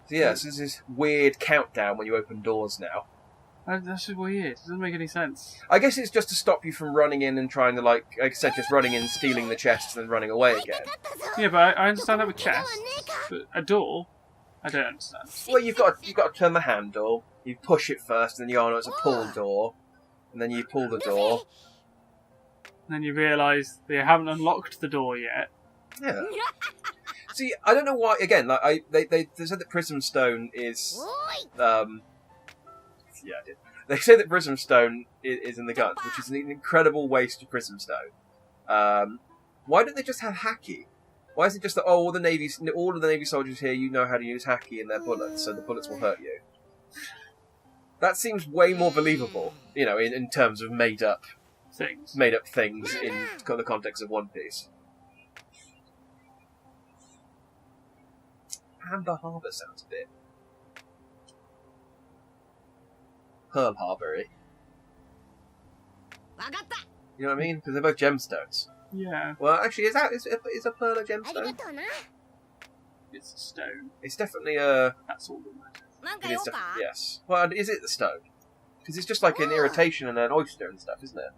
So yeah, so there's this weird countdown when you open doors now. That's just weird. It doesn't make any sense. I guess it's just to stop you from running in and trying to, like I said, just running in, stealing the chests, and then running away again. Yeah, but I understand that with chests. But a door, I don't understand. Well, you've got to turn the handle. You push it first, and then you know it's a pull door, and then you pull the door. And then you realise they haven't unlocked the door yet. Yeah. See, I don't know why. Again, like they said that Prism Stone is yeah, I did. They say that Prism Stone is in the guns, which is an incredible waste of Prism Stone. Why don't they just have Hacky? Why is it just that all of the Navy soldiers here, you know how to use Hacky in their bullets, so the bullets will hurt you? That seems way more believable, you know, in terms of made up things in the context of One Piece. Amber Harbour sounds a bit Pearl Harbor-y. You know what I mean? Because they're both gemstones. Yeah. Well, actually, is a pearl a gemstone? It's a stone. It's definitely a... That's all that matters. Yes. Well, is it the stone? Because it's just like an irritation and an oyster and stuff, isn't it?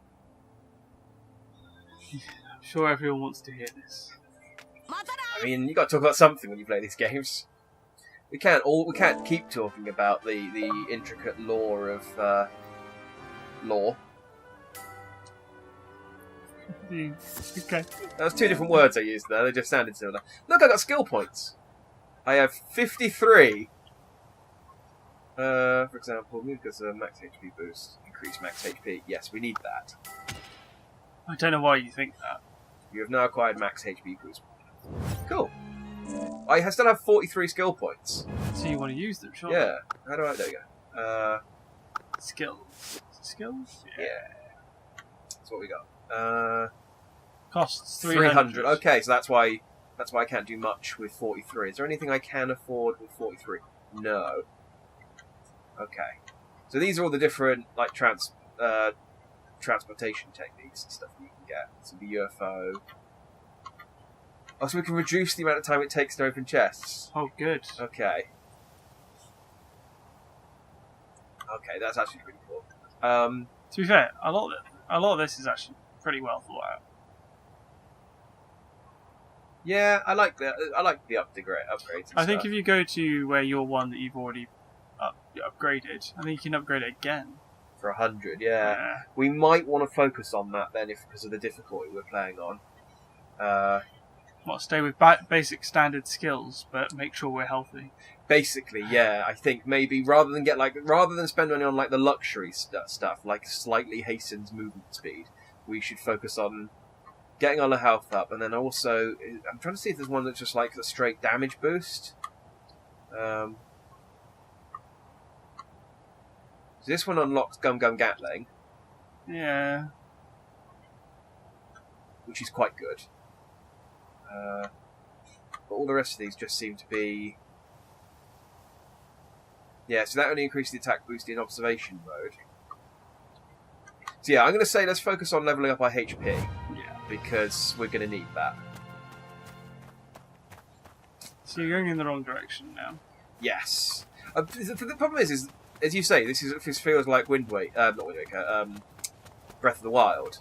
I'm sure everyone wants to hear this. I mean, you got to talk about something when you play these games. We can't keep talking about the intricate lore of lore. Okay. That was two different words I used there. They just sounded similar. Look, I got skill points. I have 53. For example, because of max HP boost, increase max HP. Yes, we need that. I don't know why you think that. You have now acquired max HP boost. Cool. I still have 43 skill points. So you want to use them, sure? Yeah. How do I... There you go. Skills. Skills? Yeah. That's what we got. Costs 300. Okay, so that's why I can't do much with 43. Is there anything I can afford with 43? No. Okay. So these are all the different, like, transportation techniques and stuff that you can get. So the UFO... Oh, so we can reduce the amount of time it takes to open chests. Oh, good. Okay. Okay, that's actually pretty cool. To be fair, a lot of this is actually pretty well thought out. Yeah, I like the upgrades. I think if you go to where you're one that you've already upgraded, I think you can upgrade it again. For 100, yeah. We might want to focus on that then, because of the difficulty we're playing on. Stay with basic standard skills, but make sure we're healthy. Basically, yeah. I think maybe rather than spend money on like the luxury stuff, like slightly hastens movement speed, we should focus on getting our health up, and then also I'm trying to see if there's one that's just like a straight damage boost. So this one unlocks Gum Gum Gatling. Yeah. Which is quite good. But all the rest of these just seem to be... Yeah, so that only increases the attack boost in observation mode. So yeah, I'm going to say let's focus on levelling up our HP. Yeah. Because we're going to need that. So you're going in the wrong direction now. Yes. The problem is, as you say, this feels like not Wind Waker, Breath of the Wild.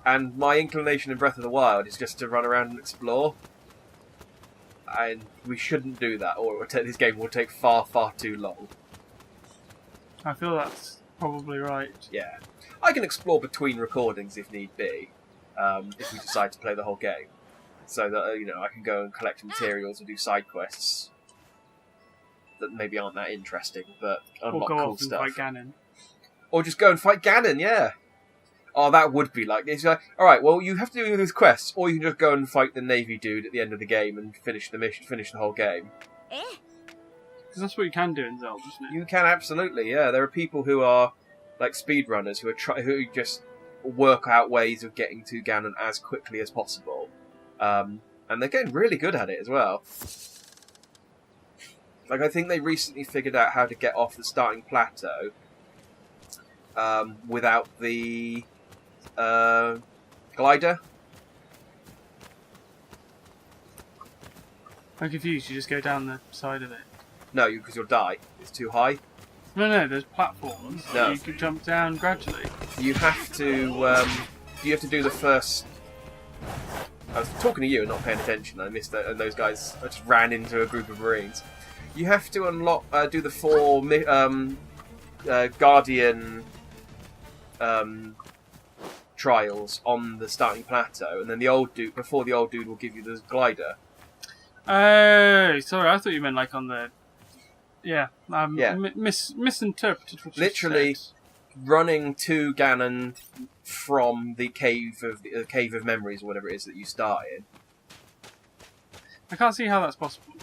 And my inclination in Breath of the Wild is just to run around and explore. And we shouldn't do that, or this game will take far, far too long. I feel that's probably right. Yeah. I can explore between recordings if need be, if we decide to play the whole game. So that, I can go and collect materials and do side quests that maybe aren't that interesting, but unlock cool stuff. Or go off and fight Ganon. Or just go and fight Ganon, yeah. Oh, that would be like... It's like, alright, well, you have to do these quests, or you can just go and fight the Navy dude at the end of the game and finish the mission, finish the whole game. Because that's what you can do in Zelda, isn't it? You can, absolutely, yeah. There are people who are, like, speedrunners who just work out ways of getting to Ganon as quickly as possible. And they're getting really good at it as well. Like, I think they recently figured out how to get off the starting plateau without the... glider. I'm confused, you just go down the side of it. No, because you'll die. It's too high. No, there's platforms. No. You can jump down gradually. You have to do the first. I was talking to you and not paying attention. I missed that, and those guys. I just ran into a group of Marines. You have to unlock, do the 4 Guardian trials on the starting plateau, and then the old dude before the old dude will give you the glider. Oh, sorry. I thought you meant like on the. Yeah, Yeah. Misinterpreted what you Literally said. running to Ganon from the cave of memories, or whatever it is that you start in. I can't see how that's possible.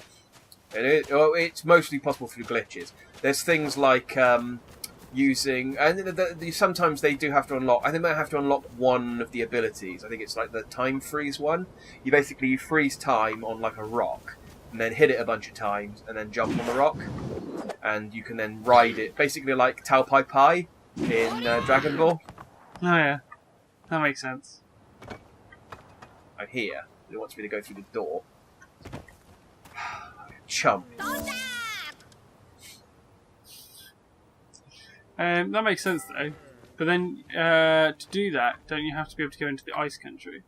It's mostly possible through glitches. There's things like using, and sometimes they do have to unlock. I think they have to unlock one of the abilities. I think it's like the time freeze one. You basically freeze time on like a rock, and then hit it a bunch of times, and then jump on the rock, and you can then ride it. Basically like Tao Pai Pai in Dragon Ball. Oh yeah, that makes sense. I'm here. It wants me to go through the door. Chump. That makes sense though. But then to do that, don't you have to be able to go into the ice country?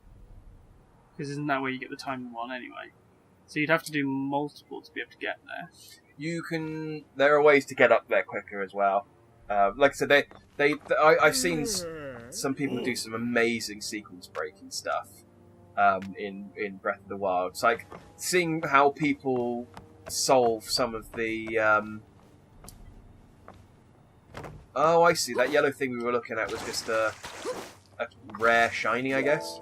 Because isn't that where you get the time one anyway? So you'd have to do multiple to be able to get there. You can. There are ways to get up there quicker as well. Like I said, I've seen some people do some amazing sequence breaking stuff in Breath of the Wild. It's like seeing how people solve some of the. Oh, I see. That yellow thing we were looking at was just a rare shiny, I guess.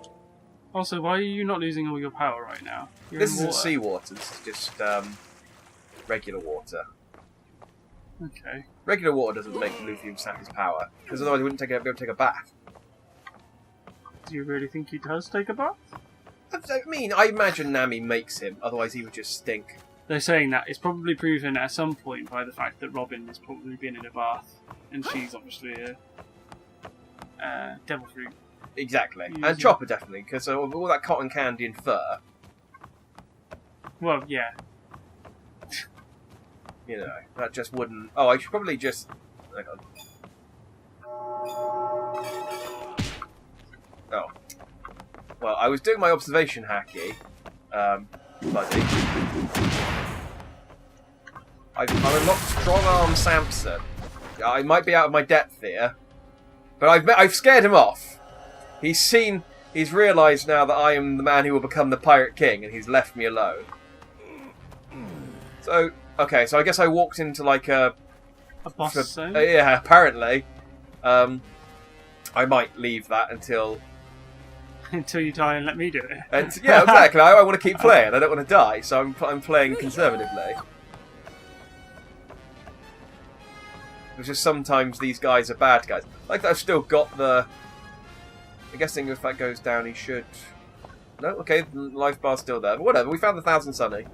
Also, why are you not losing all your power right now? You're This in isn't water. seawater. This is just regular water. Okay. Regular water doesn't make Luffy sap his power, because otherwise he wouldn't be able to take a bath. Do you really think he does take a bath? I mean, I imagine Nami makes him, otherwise he would just stink. They're saying that it's probably proven at some point by the fact that Robin has probably been in a bath, and she's obviously a devil fruit. Exactly. Using- And Chopper, definitely, because of all that cotton candy and fur, Well, yeah. you know, that just wouldn't... Oh, I should probably just... Hang on. Oh. Well, I was doing my observation hacky, buddy. I've unlocked Strong Arm Samson. I might be out of my depth here, but I've scared him off. He's realised now that I am the man who will become the Pirate King, and he's left me alone. So, okay, so I guess I walked into like a boss zone? yeah, apparently. I might leave that until... Until you die and let me do it. And yeah, exactly. I want to keep playing. I don't want to die, so I'm playing conservatively. It's just sometimes these guys are bad guys. Like that, I've still got the... I'm guessing if that goes down, he should... No? Okay, the life bar's still there. But whatever, we found the Thousand Sunny.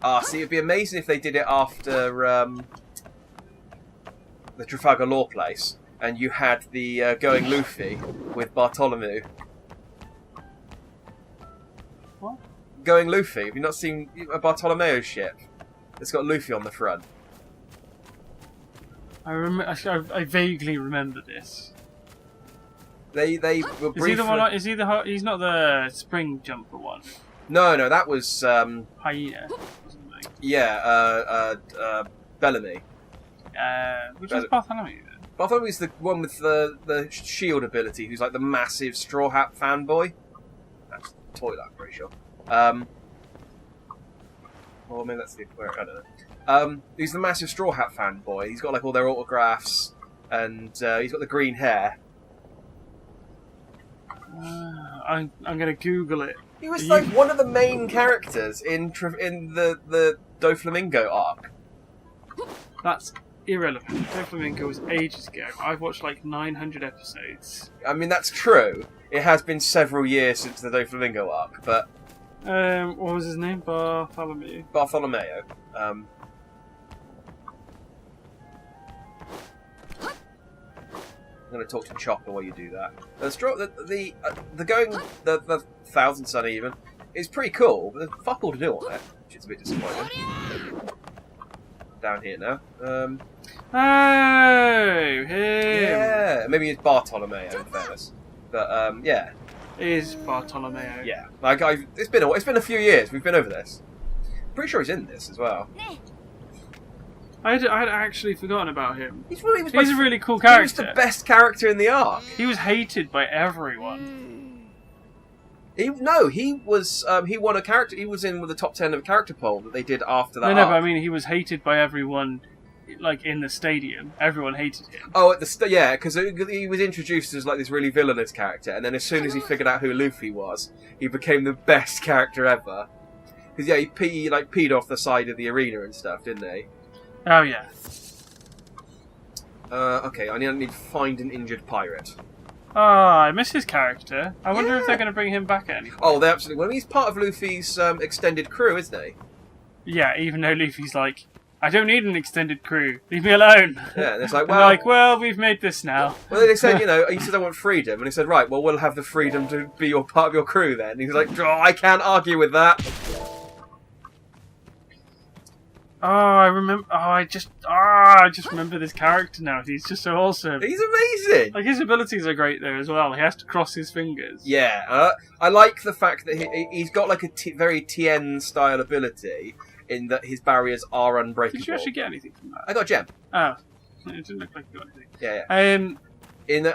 Ah, see, it'd be amazing if they did it after the Trafalgar Law place, and you had the Going Luffy with Bartolomeo. What? Going Luffy. Have you not seen a Bartolomeo's ship? It's got Luffy on the front. I vaguely remember this. They were Is briefly... he the one? He's not the spring jumper one. No, that was Hyena or something. yeah, Bellamy. Which is Bartholomew then? Bartolomeo's the one with the shield ability, who's like the massive Straw Hat fanboy. That's Toilet, I'm pretty sure. Well, maybe that's the... I don't know. He's the massive Straw Hat fanboy. He's got like all their autographs, and he's got the green hair. I'm gonna Google it. He was like one of the main characters in the Doflamingo arc. That's irrelevant. Doflamingo was ages ago. I've watched like 900 episodes. I mean, that's true. It has been several years since the Doflamingo arc, but... What was his name? Bartholomew. Bartolomeo. I'm going to talk to Chopper while you do that. The Thousand Sun even is pretty cool, but there's fuck all to do on it, which is a bit disappointing. Down here now. Oh, him. Yeah, maybe it's Bartolomeo in fairness, but yeah. It is Bartolomeo. Yeah, like it's been a few years. We've been over this. Pretty sure he's in this as well. I'd actually forgotten about him. He's a really cool character. He was the best character in the arc. He was hated by everyone. He was. He won a character. He was in with the top 10 of a character poll that they did after that. No, arc. but I mean, he was hated by everyone. Like in the stadium, everyone hated him. Oh, at the yeah, because he was introduced as like this really villainous character, and then as soon as he figured out who Luffy was, he became the best character ever. Because yeah, he peed off the side of the arena and stuff, didn't he? Oh yeah. Okay, I need to find an injured pirate. Ah, I miss his character. I wonder if they're going to bring him back at any point. Oh, they absolutely. Well, he's part of Luffy's extended crew, isn't he? Yeah, even though Luffy's like, I don't need an extended crew. Leave me alone. Yeah, and it's like, well, like, well, we've made this now. Well, they said, he said I want freedom, and he said, right, well, we'll have the freedom to be part of your crew then. And he was like, oh, I can't argue with that. Oh, I just remember this character now. He's just so awesome. He's amazing. Like his abilities are great there as well. He has to cross his fingers. Yeah, I like the fact that he's got like a very Tien style ability. In that his barriers are unbreakable. Did you actually get anything from that? I got a gem. Oh, it didn't look like you got anything. Yeah.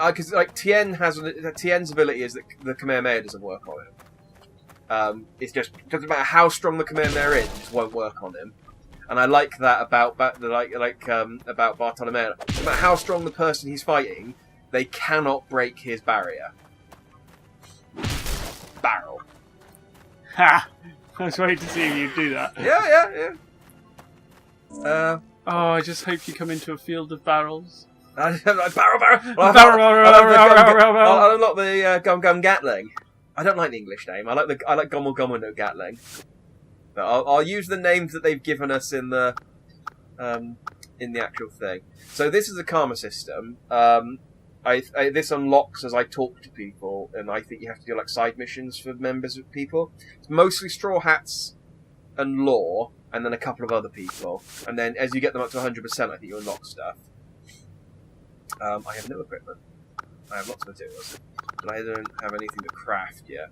Because like Tien's ability is that the Kamehameha doesn't work on him. It's just doesn't matter how strong the Kamehameha is, it just won't work on him. And I like that about Bartolomeo. No matter how strong the person he's fighting, they cannot break his barrier. Barrel. Ha! I was waiting to see if you'd do that. Yeah. Oh, I just hope you come into a field of barrels. Barrel! I'll unlock the Gum Gatling. I don't like the English name. I like Gommel Gommel no Gatling. But I'll use the names that they've given us in the actual thing. So this is a karma system. This unlocks as I talk to people, and I think you have to do like side missions for members of people. It's mostly Straw Hats and Law, and then a couple of other people. And then as you get them up to 100%, I think you unlock stuff. I have no equipment. I have lots of materials, but I don't have anything to craft yet.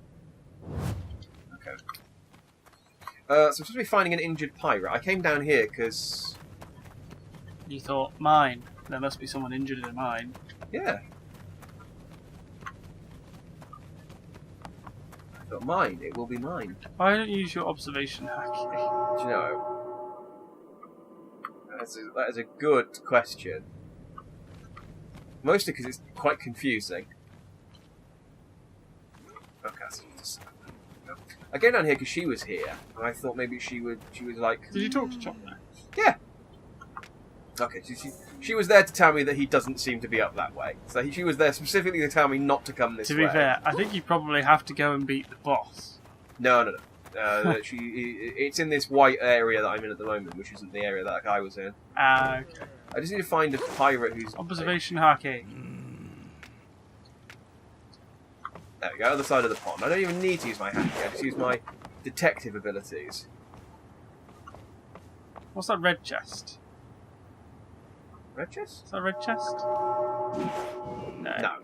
Okay. So I'm supposed to be finding an injured pirate. I came down here because... You thought, mine. There must be someone injured in mine. Yeah. I thought mine. It will be mine. Why don't you use your observation hacking? Do you know? That is a good question. Mostly because it's quite confusing. Okay, so just... I came down here because she was here, and I thought maybe she was like... Did you talk to Chopper? Yeah. Okay, she was there to tell me that he doesn't seem to be up that way. So she was there specifically to tell me not to come this way. To be fair, I think you probably have to go and beat the boss. No. It's in this white area that I'm in at the moment, which isn't the area that guy was in. Okay. I just need to find a pirate who's... Observation hacking. There we go, other side of the pond. I don't even need to use my hacking, I just use my detective abilities. What's that red chest? Red chest? Is that a red chest? No.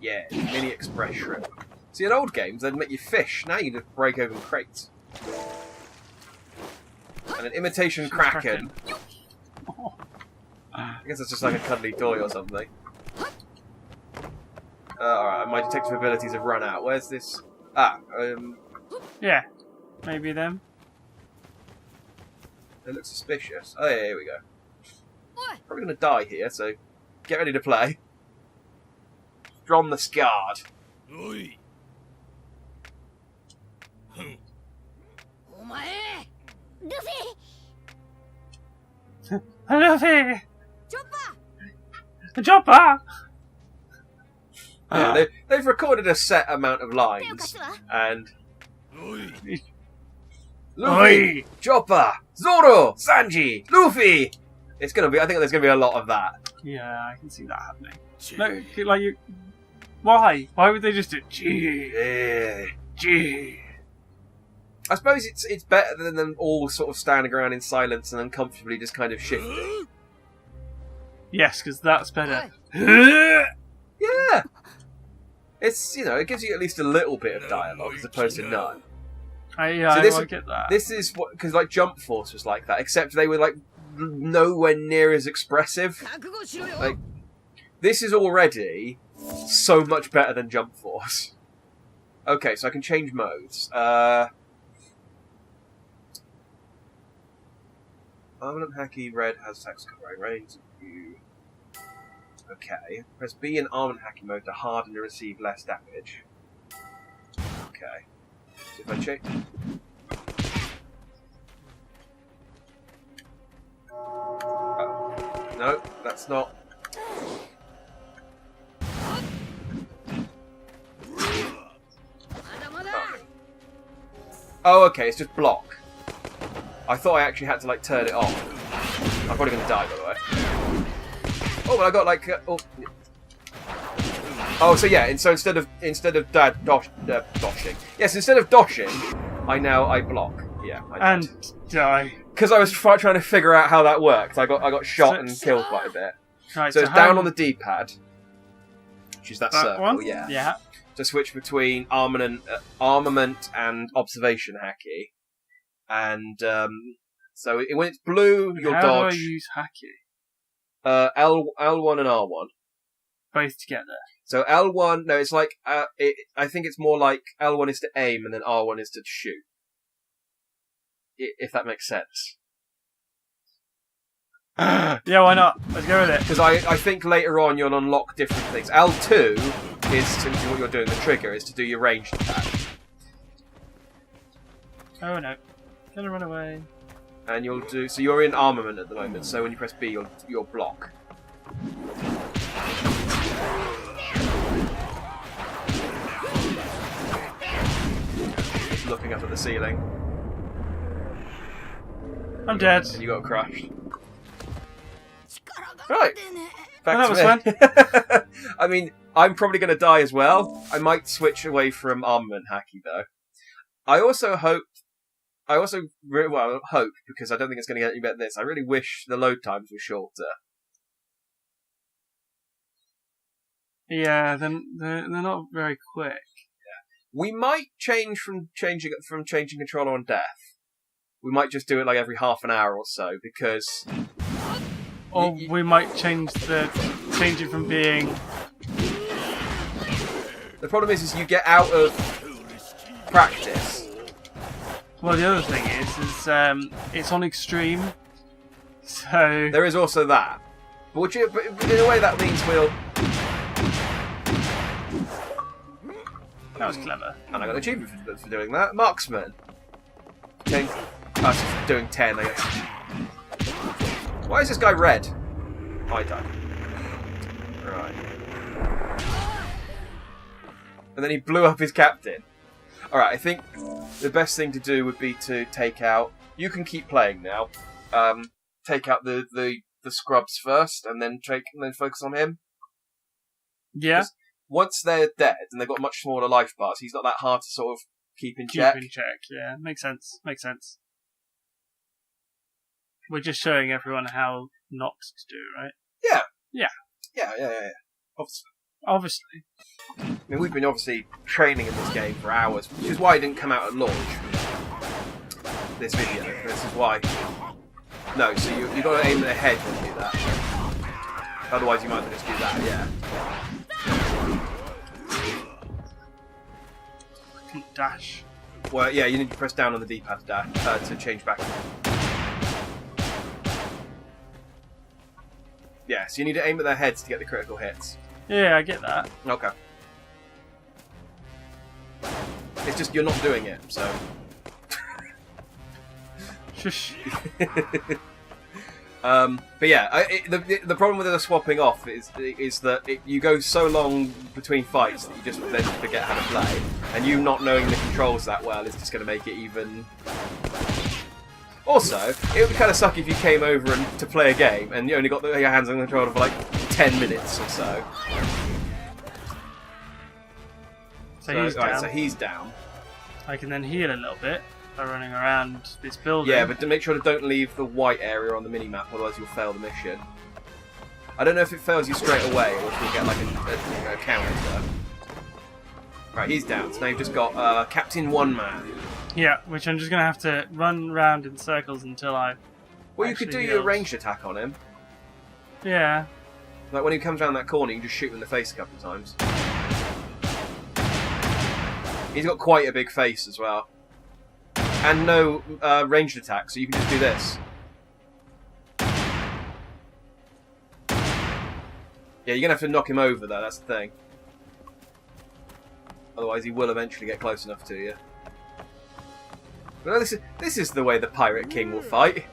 Yeah, mini express shrimp. See, in old games, they'd make you fish. Now you just break open crates. And an imitation kraken. I guess it's just like a cuddly toy or something. Alright, my detective abilities have run out. Where's this? Yeah, maybe them. They look suspicious. Oh yeah, here we go. Probably gonna die here, so get ready to play. From the Scarred. Luffy! Chopper! Yeah, they've recorded a set amount of lines, and Luffy, Chopper, Zoro, Sanji, Luffy. It's gonna be. I think there's gonna be a lot of that. Yeah, I can see that happening. No, like you. Why? Why would they just do G? I suppose it's better than them all sort of standing around in silence and uncomfortably just kind of shifting. Yes, because that's better. Yeah. It's, it gives you at least a little bit of dialogue as opposed to none. I get that. This is what, because like Jump Force was like that, except they were like nowhere near as expressive. Like, this is already so much better than Jump Force. Okay, so I can change modes. Armament Haki Red has tax covering range. Okay. Press B in Armament Haki mode to harden to receive less damage. Okay. So if I check. Oh. No, that's not. Oh, okay, it's just block. I thought I actually had to, like, turn it off. I'm probably going to die, by the way. Oh, but I got, like... Oh, so yeah, so instead of doshing. Yes, instead of doshing, I block. Yeah, I did. And die. Because I was trying to figure out how that worked. I got shot and killed quite a bit. Right, so it's down on the D-pad. Which is that circle, one? yeah. Yeah. To switch between armament and observation haki. And so when it's blue, you'll dodge. How do I use haki? L1 and R1. Both together. So L1, no, it's like I think it's more like L1 is to aim and then R1 is to shoot. If that makes sense. Yeah, why not? Let's go with it. Because I think later on you'll unlock different things. L2 is to do what you're doing. The trigger is to do your ranged attack. Oh no. Gonna run away. And you'll do... So you're in armament at the moment, so when you press B, you'll block. Just looking up at the ceiling. I'm dead. And you got crushed. Right. Well, Back that to was me. I mean, I'm probably going to die as well. I might switch away from armament haki, though. I also hope, because I don't think it's going to get any better than this, I really wish the load times were shorter. Yeah, they're not very quick. Yeah. We might change from changing controller on death. We might just do it like every half an hour or so, because... Or we might change it from being... The problem is you get out of practice. Well, the other thing is it's on extreme, so... There is also that. But in a way that means we'll... That was clever. And I got an achievement for doing that. Marksman. Us doing 10, I guess. Why is this guy red? I died. Right. And then he blew up his captain. Alright, I think the best thing to do would be to take out... You can keep playing now. Take out the scrubs first, and then focus on him. Yeah. Once they're dead, and they've got much smaller life bars, he's not that hard to sort of keep in check. Yeah. Makes sense. We're just showing everyone how not to do it, right? Yeah. Obviously. I mean, we've been obviously training in this game for hours, which is why it didn't come out at launch. This video. This is why. No, so you've got to aim at the head when you do that. Otherwise, you might as well just do that, yeah. I can dash. Well, yeah, you need to press down on the D-pad to dash, to change back. Yeah, so you need to aim at their heads to get the critical hits. Yeah, I get that. Okay. It's just you're not doing it, so... Shush. But yeah, the problem with the swapping off is that you go so long between fights that you just then forget how to play, and you not knowing the controls that well is just going to make it even Also, it would be kind of suck if you came over to play a game and you only got your hands on the controller for like 10 minutes or so. So he's down. I can then heal a little bit by running around this building. Yeah, but to make sure to don't leave the white area on the minimap, otherwise you'll fail the mission. I don't know if it fails you straight away or if you'll get like a counter. Right, he's down. So now you've just got Captain One Man. Yeah, which I'm just going to have to run round in circles until I... Well, you could do your ranged attack on him. Yeah. Like when he comes around that corner, you can just shoot him in the face a couple of times. He's got quite a big face as well. And no ranged attack, so you can just do this. Yeah, you're going to have to knock him over though, that's the thing. Otherwise he will eventually get close enough to you. But no, this is the way the Pirate King will fight.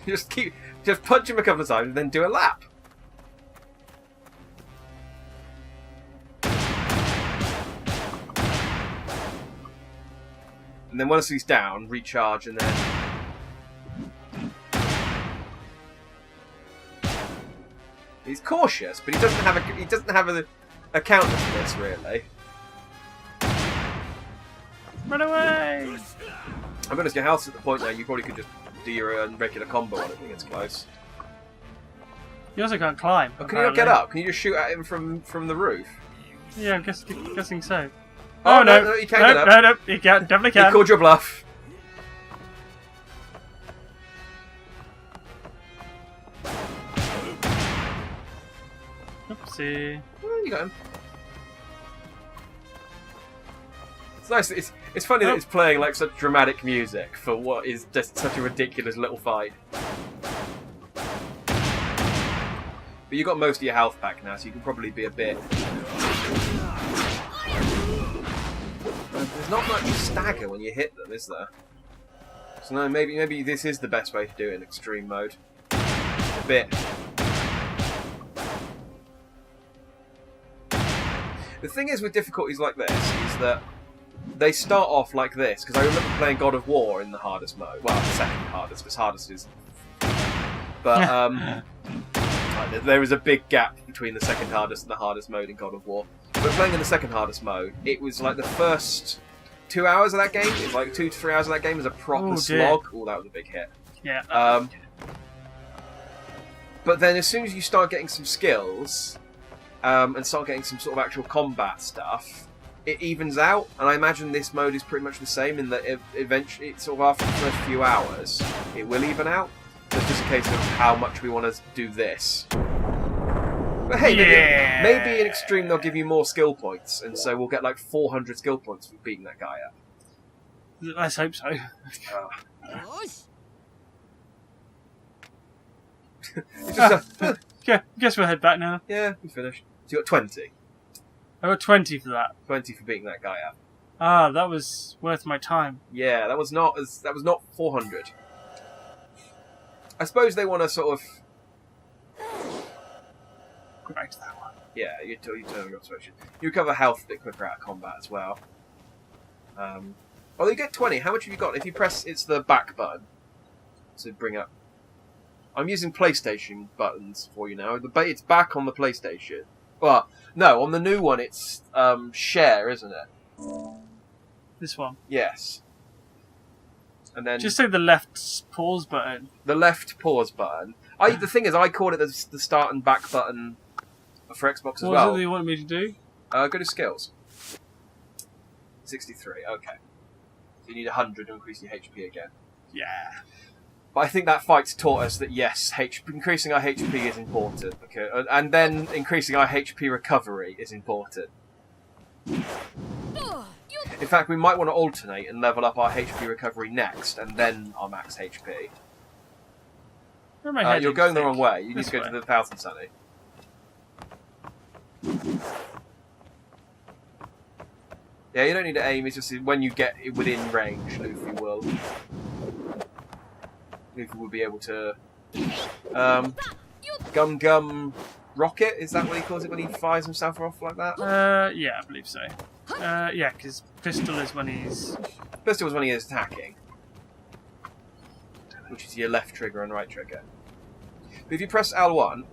just punch him a couple of times and then do a lap. And then once he's down, recharge and then... He's cautious, but he doesn't have a counter for this really. Run away! I'm honest, your health's at the point now you probably could just do your regular combo on it when it gets close. You also can't climb. Oh, can you not get up? Can you just shoot at him from the roof? Yeah, I'm guessing so. Oh no, you can't get up. No, you can, definitely can. You called your bluff. Oopsie. Oh, you got him. It's nice. It's funny that it's playing like such dramatic music for what is just such a ridiculous little fight. But you got most of your health back now, so you can probably be a bit. There's not much stagger when you hit them, is there? So no, maybe this is the best way to do it in extreme mode. A bit. The thing is with difficulties like this is that they start off like this, because I remember playing God of War in the hardest mode. Well, the second hardest, because hardest is... But, there was a big gap between the second hardest and the hardest mode in God of War. But playing in the second hardest mode, it was like the first 2 hours of that game, it was like 2 to 3 hours of that game was a proper slog. Oh, that was a big hit. Yeah. But then as soon as you start getting some skills, and start getting some sort of actual combat stuff, it evens out, and I imagine this mode is pretty much the same in that eventually, sort of after the first few hours, it will even out. So it's just a case of how much we want to do this. But hey, maybe in Extreme they'll give you more skill points, and so we'll get like 400 skill points for beating that guy up. Let's hope so. Yeah, guess we'll head back now. Yeah, we finished. So you got 20. I got 20 for that. 20 for beating that guy up. Ah, that was worth my time. Yeah, that was not 400. I suppose they want to sort of Go back to that one. Yeah, you turn your observation. You recover health a bit quicker out of combat as well. Oh, you get 20. How much have you got? If you press, it's the back button to bring up. I'm using PlayStation buttons for you now. It's back on the PlayStation. Well, no, on the new one it's share, isn't it? This one. Yes. And then just say the left pause button. The left pause button. The thing is, I call it the start and back button for Xbox as well. What do you want me to do? Go to skills. 63. Okay. So you need 100 to increase your HP again. Yeah. But I think that fight's taught us that yes, increasing our HP is important, and then increasing our HP recovery is important. In fact, we might want to alternate and level up our HP recovery next, and then our max HP. You're going the wrong way. You need to go to the 1000 Sunny. Yeah, you don't need to aim. It's just when you get within range, Luffy will be able to gum rocket. Is that what he calls it when he fires himself off like that? Yeah, I believe so. Yeah, because pistol is when he is attacking. which is your left trigger and right trigger. But if you press L1...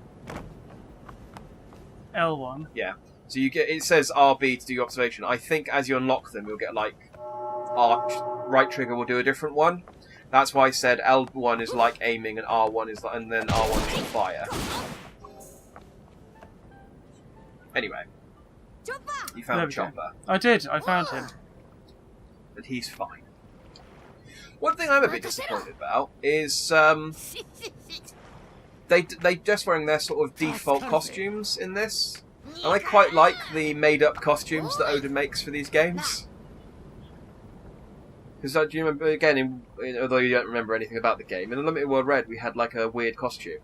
L1? Yeah. So you get, it says RB to do your observation. I think as you unlock them, you'll get like right trigger will do a different one. That's why I said L1 is like aiming and R1 is like, and then R1 is fire. Anyway, you found Chopper. I did. I found him, and he's fine. One thing I'm a bit disappointed about is they just wearing their sort of default costumes in this. And I quite like the made-up costumes that Odin makes for these games. Because do you remember, again, although you don't remember anything about the game, in Unlimited World Red we had like a weird costume.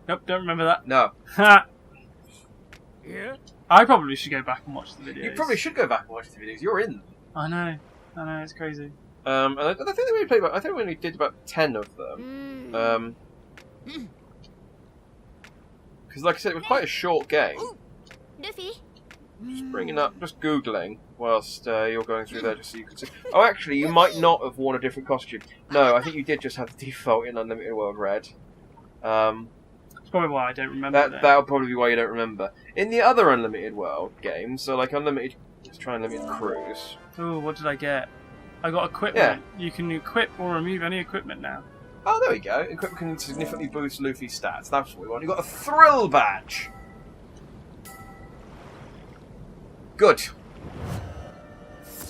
Nope, don't remember that. No. Yeah. I probably should go back and watch the videos. You probably should go back and watch the videos. You're in them. I know, it's crazy. And I think we only played I think we only did about 10 of them. Because, like I said, it was quite a short game. Just bringing up, just googling whilst you're going through there, just so you can see. Oh, actually, you might not have worn a different costume. No, I think you did just have the default in Unlimited World Red. That's probably why I don't remember. That'll probably be why you don't remember. In the other Unlimited World games, so like Unlimited, let's try Unlimited Cruise. Oh, what did I get? I got equipment. Yeah. You can equip or remove any equipment now. Oh, there we go. Equipment can significantly boost Luffy's stats. That's what we want. You got a thrill badge. Good.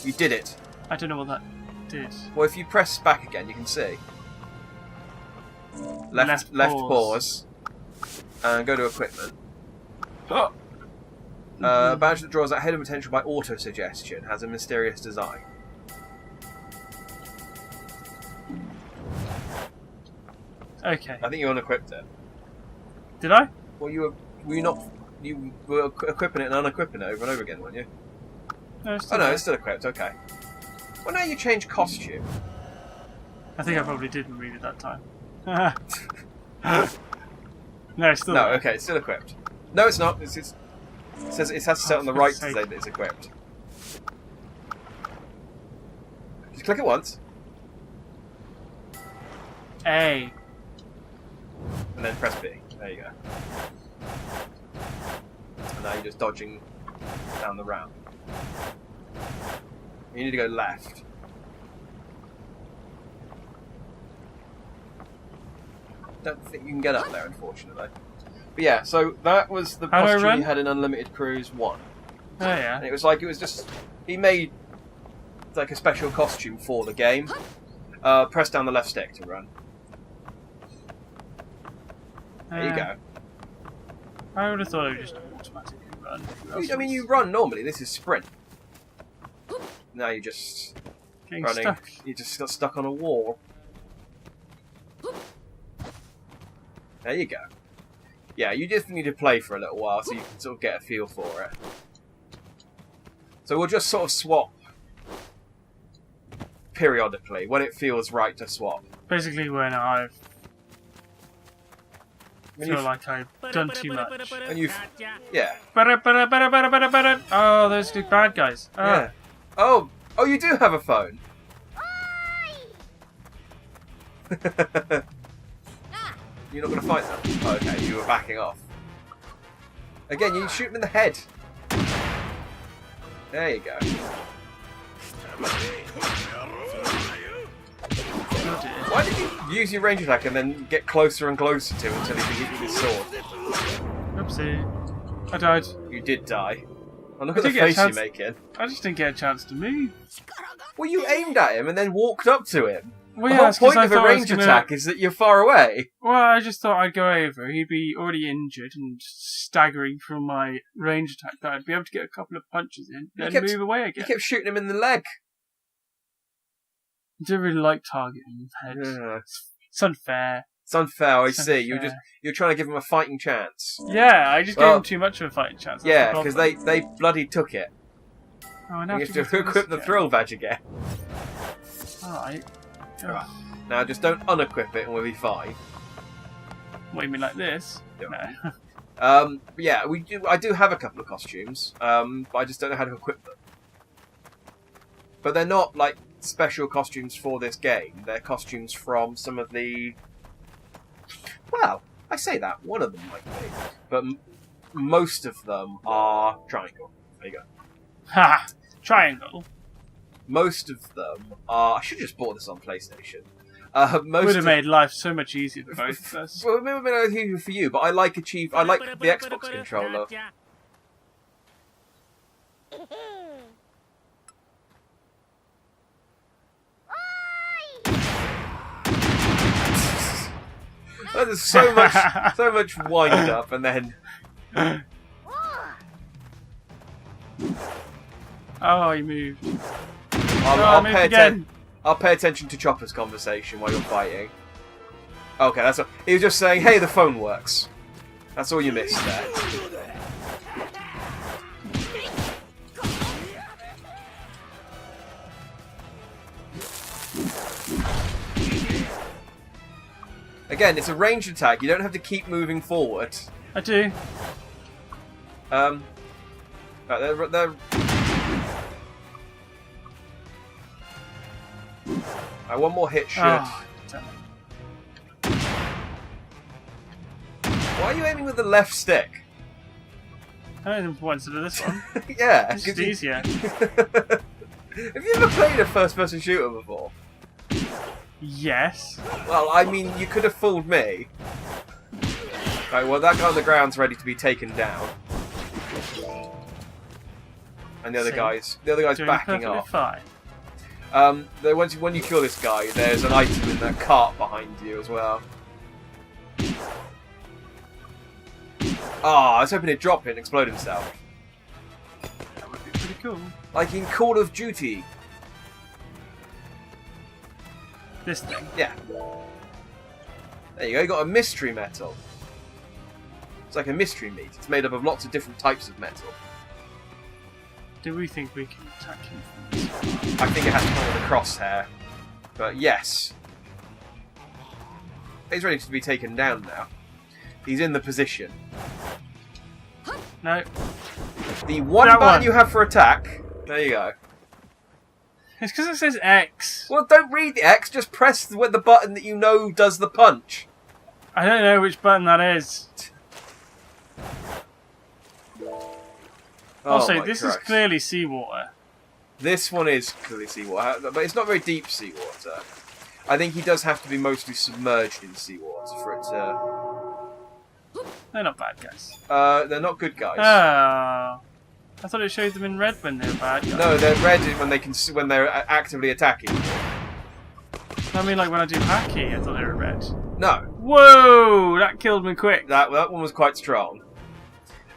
You did it. I don't know what that did. Well, if you press back again, you can see. Left pause. And go to equipment. Oh. Badge that draws out hidden potential by auto-suggestion. Has a mysterious design. Okay. I think you unequipped it. Did I? Well, you were equipping it and unequipping it over and over again, weren't you? No, it's it's still equipped, okay. Well, now you change costume. I think I probably did remove it that time. No, it's still No, okay, it's still equipped. No, it's not. It says it has to set on the right to say that it's equipped. Just click it once. A. And then press B. There you go. And now you're just dodging down the ramp. You need to go left. Don't think you can get up there, unfortunately. But yeah, so that was the costume you had in Unlimited Cruise 1. Oh yeah. And it was just... He made like a special costume for the game. Press down the left stick to run. There you go. I would have thought it would just automatically run. I mean, you run normally. This is sprint. Now you're just getting running. Stuck. You just got stuck on a wall. There you go. Yeah, you just need to play for a little while so you can sort of get a feel for it. So we'll just sort of swap periodically when it feels right to swap. Basically, when I feel like I've done too much. And you've... Yeah. Oh, those big bad guys. Oh. Yeah. Oh, you do have a phone. You're not going to fight them? Oh, okay, you were backing off. Again, you shoot them in the head. There you go. Why did you use your range attack and then get closer and closer to him until he could hit you with his sword? Oopsie. I died. You did die. Oh, look at the face you're making. I just didn't get a chance to move. Well, you aimed at him and then walked up to him. Well, the yeah, whole point of a range attack is that you're far away. Well, I just thought I'd go over. He'd be already injured and staggering from my range attack. That I'd be able to get a couple of punches in and move away again. You kept shooting him in the leg. I don't really like targeting his head. Yeah. It's unfair. It's unfair, I see. You're trying to give him a fighting chance. Yeah, I just gave him too much of a fighting chance. Yeah, because they bloody took it. Oh, now you have to equip the thrill badge again. Alright. Right. Now just don't unequip it and we'll be fine. What, you mean like this? Yeah. No. Yeah, I do have a couple of costumes, but I just don't know how to equip them. But they're not like special costumes for this game. They're costumes from some of the... Well, I say that. One of them might be. But most of them are triangle. There you go. Ha! Triangle. Most of them are... I should have just bought this on PlayStation. Would have made life so much easier for both of us. Well, it may have been easier for you, but I like the Xbox controller. There's so much wind up, and then. Oh, he moved. I'll pay attention to Chopper's conversation while you're fighting. Okay, that's all. He was just saying, "Hey, the phone works." That's all you missed there. Again, it's a ranged attack. You don't have to keep moving forward. I do. Right, they're... Right, one more hit should... Oh, why are you aiming with the left stick? I don't know what's to do this one. Yeah. It's just easier. Have you ever played a first-person shooter before? Yes. Well, I mean, you could have fooled me. Right, well, that guy on the ground's ready to be taken down. And the other guy's backing up. Fine. When you kill this guy, there's an item in that cart behind you as well. I was hoping he'd drop it and explode himself. That would be pretty cool. Like in Call of Duty. This thing. Yeah. There you go, you got a mystery metal. It's like a mystery meat. It's made up of lots of different types of metal. Do we think we can attack him from this one? I think it has to come with a crosshair. But yes. He's ready to be taken down now. He's in the position. No. The one button you have for attack. There you go. It's because it says X. Well, don't read the X. Just press the button that you know does the punch. I don't know which button that is. Also, this is clearly seawater. This one is clearly seawater, but it's not very deep seawater. I think he does have to be mostly submerged in seawater for it to... They're not bad guys. They're not good guys. Oh. I thought it showed them in red when they were bad guys. No, they're red when they're actively attacking. I mean, like when I do hacky, I thought they were red. No. Whoa! That killed me quick. That one was quite strong.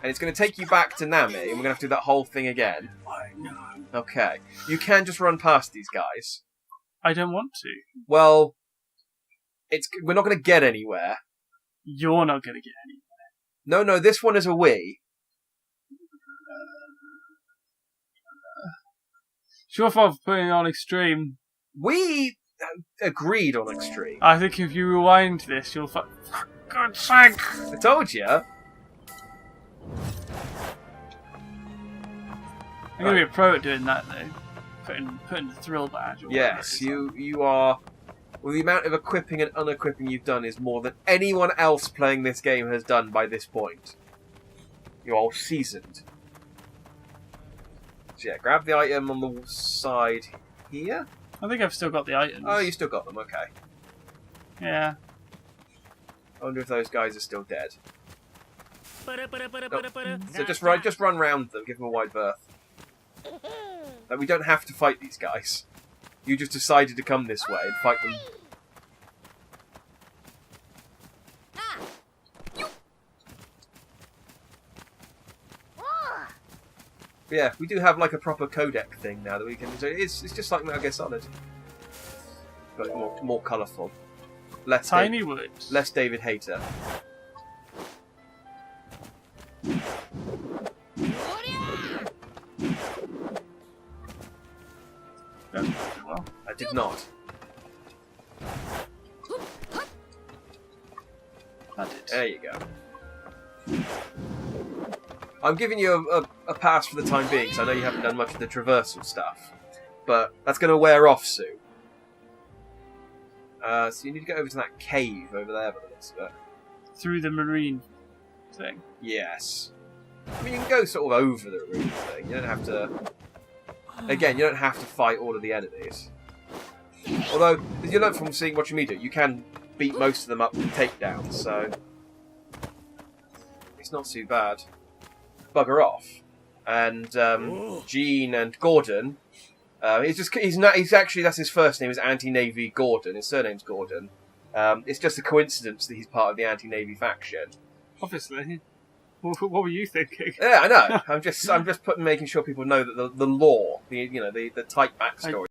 And it's going to take you back to Nami, and we're going to have to do that whole thing again. I know. Okay. You can just run past these guys. I don't want to. Well, we're not going to get anywhere. You're not going to get anywhere. No, this one is a we. It's your fault for putting it on extreme. We agreed on extreme. I think if you rewind this, you'll for God's sake! I told you. I'm going to be a pro at doing that, though. Putting the thrill badge. Or yes, you are. Well, the amount of equipping and unequipping you've done is more than anyone else playing this game has done by this point. You're all seasoned. So yeah, grab the item on the side here. I think I've still got the items. Oh, you still got them, okay. Yeah. I wonder if those guys are still dead. Oh. So just run round them, give them a wide berth. Like, we don't have to fight these guys. You just decided to come this way and fight them. But yeah, we do have like a proper codec thing now that we can. So it's just like Metal Gear Solid, but more colourful. Less tiny woods. Less David Hayter. Well, I did not. I did. There you go. I'm giving you a pass for the time being, because I know you haven't done much of the traversal stuff. but that's going to wear off soon. So you need to get over to that cave over there, by the looks of it. Through the marine thing. Yes. I mean, you can go sort of over the marine thing. You don't have to... Again, you don't have to fight all of the enemies. Although, as you learn from watching me do, you can beat most of them up with takedowns, so... It's not too bad. Bugger off. And Gene and Gordon... he's actually, that's his first name, is Anti-Navy Gordon. His surname's Gordon. It's just a coincidence that he's part of the Anti-Navy faction. Obviously. What were you thinking? Yeah, I know. I'm just making sure people know that the lore, the tight backstory.